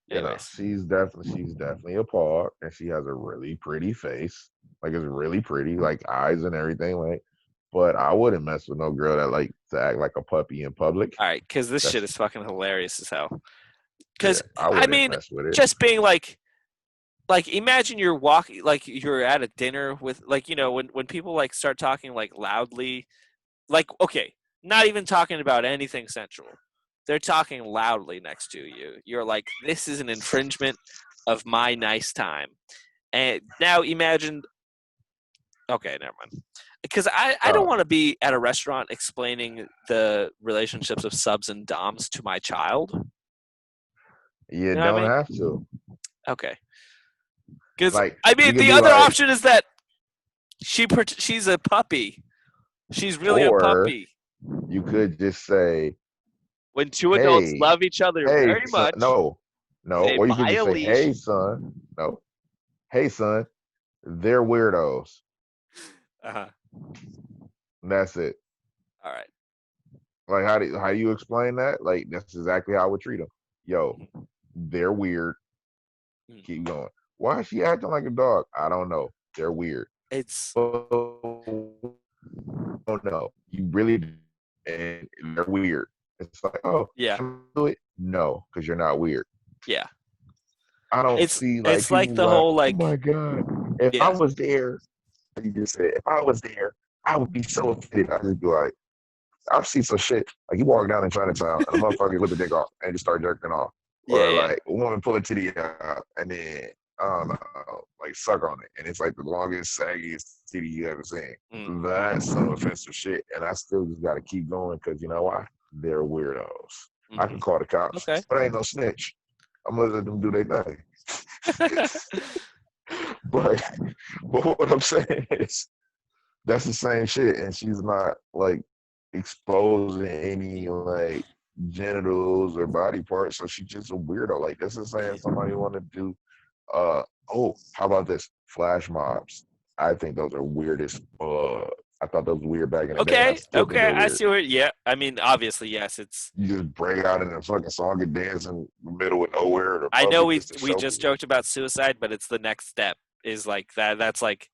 you know, Anyways, she's definitely a pog, and she has a really pretty face. Like it's really pretty, like eyes and everything. Like But I wouldn't mess with no girl that like to act like a puppy in public. All right, because this shit That's is fucking hilarious as hell. yeah, Because I I wouldn't mean, mess with it. just being like imagine you're walking, like you're at a dinner with, like, you know, when people like start talking like loudly, like, okay, not even talking about anything sensual, they're talking loudly next to you. You're like, this is an infringement of my nice time. And now imagine, okay, never mind. Because I don't Oh, want to be at a restaurant explaining the relationships of subs and doms to my child. you You know what I don't mean? have to. Okay. Because Like I you mean, could the be other like, option is that she's a puppy. She's really a or puppy. you could just say, When two adults "Hey, love each other hey, very son." much, No, no. they Or you could buy just a say, leash. "Hey, son." No, "Hey, son." They're weirdos. Uh-huh. And that's it. All right. Like how do you explain that? Like that's exactly how I would treat them. Yo, they're weird. Mm. Keep going. Why is she acting like a dog? I don't know. They're weird. It's Oh no, you really do. And they're weird. It's like, oh, yeah, can I do it? No, because you're not weird. yeah. I don't It's see like it's people like be the like, whole oh my like, God, if I yeah, was there, you just said, if I was there, I would be so offended. I just be like, I've seen some shit. Like you walk down in Chinatown and a motherfucker whip a dick off and just start jerking off. yeah, Or yeah. like a woman pull a titty out and then I don't know, like suck on it. And it's like the longest, saggiest titty you ever seen. Mm. That's some offensive shit. And I still just gotta keep going because you know why? They're weirdos. I can Mm-hmm. call the cops, Okay. but I ain't no snitch. I'm gonna let them do their thing. but but what I'm saying is that's the same shit, and she's not like exposing any like genitals or body parts, so she's just a weirdo. Like this is saying somebody want to do. Oh, how about this? Flash mobs. I think those are weirdest. I thought those were weird back in the day, and I Okay, still think okay. they're I weird. see where. Yeah, I mean, obviously, yes. It's. You just break out in a fucking song and dance in the middle of nowhere in a I know public we just to we show just people. joked about suicide, but it's the next step. Is like that. That's like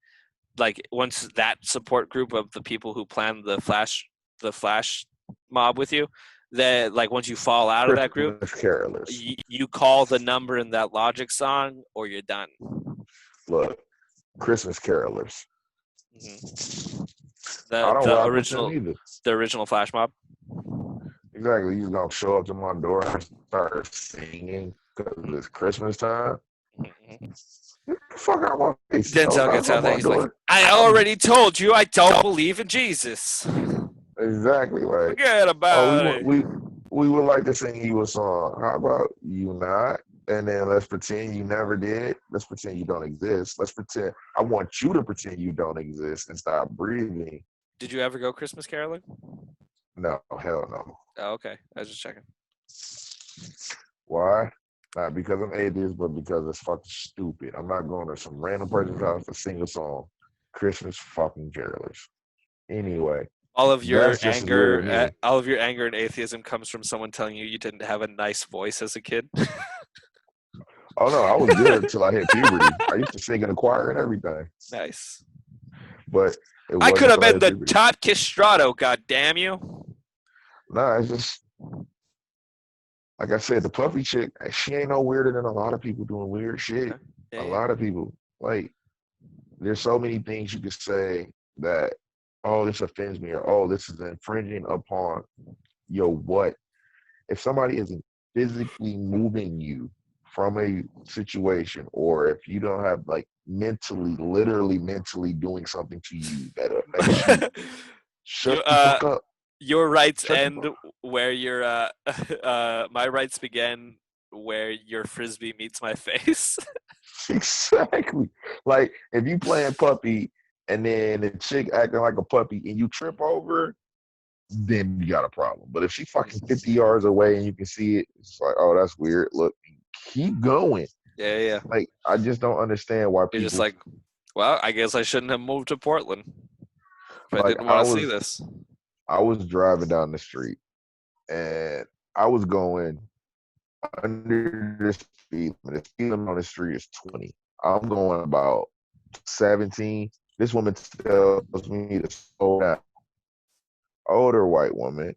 once that support group of the people who plan the flash mob with you, that like once you fall out of that group, Christmas carolers. you call the number in that Logic song, or you're done. Look, Christmas carolers. Mm-hmm. I The don't the rock with them original either. the original flash mob. Exactly. He's gonna show up to my door and start singing because it's Christmas time. Mm-hmm. Get the fuck out of my face. Don't Denzel knock gets on out there. my He's like, door. I I'm already told you I don't believe in Jesus. exactly like, Forget oh, about it. we would like to sing you a song. How about you not? And then let's pretend you never did. Let's pretend you don't exist. Let's pretend I want you to pretend you don't exist and stop breathing. Did you ever go Christmas caroling? No, hell no. Oh, okay. I was just checking. Why? Not because I'm atheist, but because it's fucking stupid. I'm not going to some random person's house to sing a song. Christmas fucking carolers. Anyway, that's just as weird to me. All of your anger and atheism comes from someone telling you you didn't have a nice voice as a kid. Oh no, I was good until I hit puberty. I used to sing in a choir and everything, Nice. but it I could wasn't have until I been hit the puberty. top castrato, god damn you. Nah, it's just like I said, the puffy chick, she ain't no weirder than a lot of people doing weird shit. Okay. Yeah, A yeah. lot of people. Like, there's so many things you could say that, oh, this offends me, or oh, this is infringing upon your what. If somebody isn't physically moving you from a situation, or if you don't have like mentally, literally mentally doing something to you that affects you, you shut the fuck up. your rights Shut the end fuck where your my rights begin where your frisbee meets my face. exactly. Like if you playing puppy and then the chick acting like a puppy and you trip over, then you got a problem. But if she fucking 50 yards away and you can see it, it's like, oh, that's weird. Look, keep going. Yeah, yeah. Like I just don't understand why You're just people like, well, I guess I shouldn't have moved to Portland if I like didn't want to see this. I was driving down the street and I was going under the speed limit. The speed limit on the street is 20. I'm going about 17. This woman tells me to slow down. older white woman.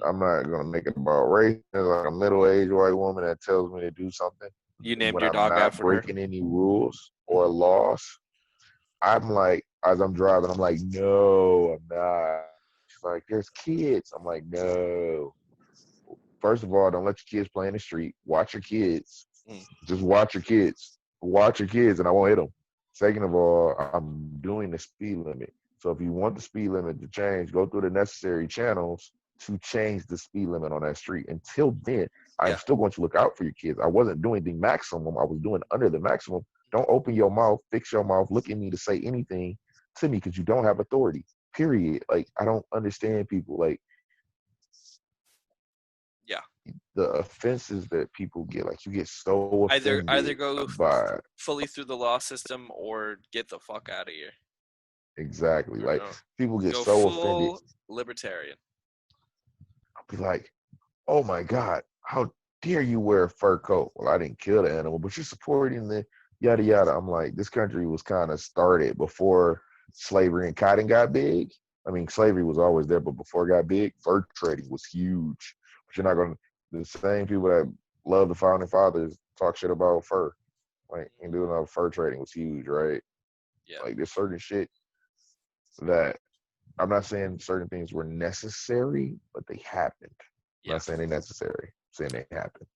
I'm not gonna make it about race. There's like a middle-aged white woman that tells me to do something You named when your I'm dog not after her? breaking any rules or laws. I'm like, as I'm driving, I'm like, no, I'm not. She's like, there's kids. I'm like, no. First of all, don't let your kids play in the street. Watch your kids. Just watch your kids. Watch your kids, and I won't hit them. Second of all, I'm doing the speed limit. So if you want the speed limit to change, go through the necessary channels to change the speed limit on that street. Until then, I'm still going to look out for your kids. I wasn't doing the maximum. I was doing under the maximum. Don't open your mouth, fix your mouth, look at me to say anything to me because you don't have authority. Period. Like, I don't understand people. Like, the offenses that people get, like you get so offended either go by fully through the law system or get the fuck out of here. Exactly. Like people get go so full offended. Libertarian. I'll be like, oh my God, how dare you wear a fur coat? Well, I didn't kill the animal, but you're supporting the yada yada. I'm like, this country was kind of started before slavery and cotton got big. I mean, slavery was always there, but before it got big, fur trading was huge. But you're not gonna the same people that love the founding fathers talk shit about fur. Like, and doing all fur trading was huge, right? Yeah. Like there's certain shit that I'm not saying certain things were necessary, but they happened. I'm not saying they're necessary. I'm saying they happened.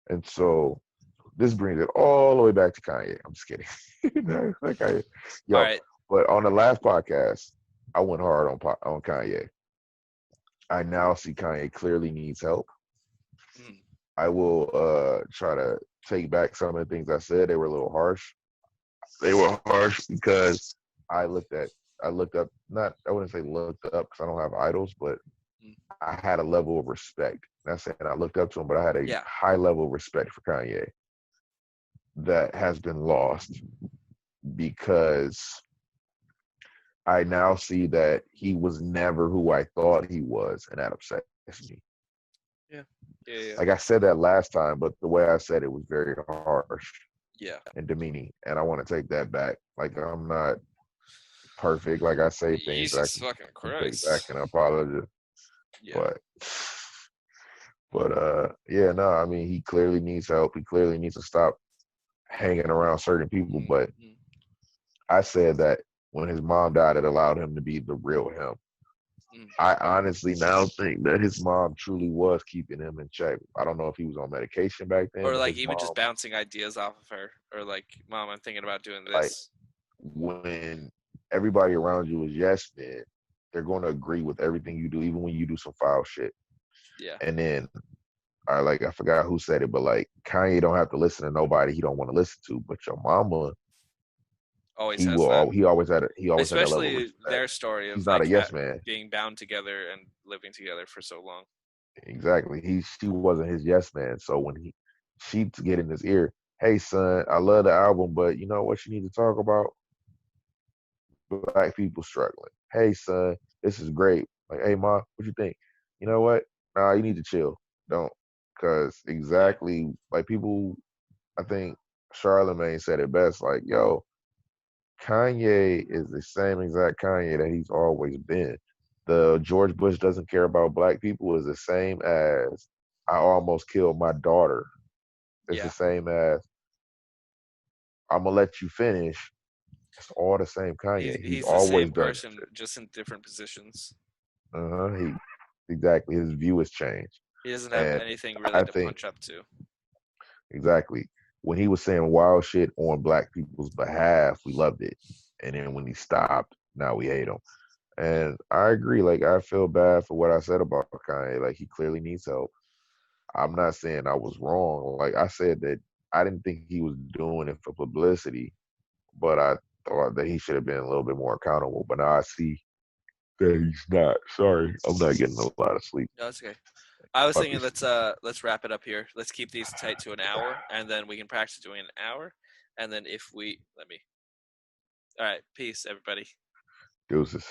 And so this brings it all the way back to Kanye. I'm just kidding. Like yo, right. But on the last podcast, I went hard on Kanye. I now see Kanye clearly needs help. I will try to take back some of the things I said. They were a little harsh. They were harsh because I looked up, I wouldn't say looked up because I don't have idols, but I had a level of respect. Not saying I looked up to him, but I had a high level of respect for Kanye that has been lost because I now see that he was never who I thought he was, and that upsets me. Yeah. Like I said that last time, but the way I said it was very harsh. Yeah. And demeaning, and I want to take that back. Like I'm not perfect. Like I say things Jesus fucking Christ. Take back and I apologize. Yeah. But yeah, no, I mean he clearly needs help. He clearly needs to stop hanging around certain people. But I said that when his mom died, it allowed him to be the real him. I honestly now think that his mom truly was keeping him in check. I don't know if he was on medication back then. Or like even just bouncing ideas off of her. Or like, Mom, I'm thinking about doing this. Like, when everybody around you is yes men, they're going to agree with everything you do, even when you do some foul shit. Yeah. And then, I forgot who said it, but like Kanye don't have to listen to nobody he don't want to listen to, but your mama. Always he always had a level of respect. Their story of he's not a yes man, being bound together and living together for so long. Exactly. She wasn't his yes man. So when she'd get in his ear, hey son, I love the album, but you know what you need to talk about? Black people struggling. Hey son, this is great. Like, hey ma, what you think? You know what? Nah, you need to chill. Don't, because exactly like people. I think Charlemagne said it best. Like, yo, Kanye is the same exact Kanye that he's always been. The George Bush doesn't care about black people is the same as I almost killed my daughter. It's the same as I'm gonna let you finish. It's all the same Kanye. He's always the same person, just in different positions. Exactly. His view has changed. He doesn't have anything really to punch up to. Exactly. When he was saying wild shit on black people's behalf, we loved it. And then when he stopped, now we hate him. And I agree. Like, I feel bad for what I said about Kanye. Like, he clearly needs help. I'm not saying I was wrong. Like, I said that I didn't think he was doing it for publicity, but I thought that he should have been a little bit more accountable. But now I see that he's not. Sorry, I'm not getting a lot of sleep. No, that's okay. I was thinking let's wrap it up here. Let's keep these tight to an hour, and then we can practice doing an hour. And then all right, peace, everybody. Deuces.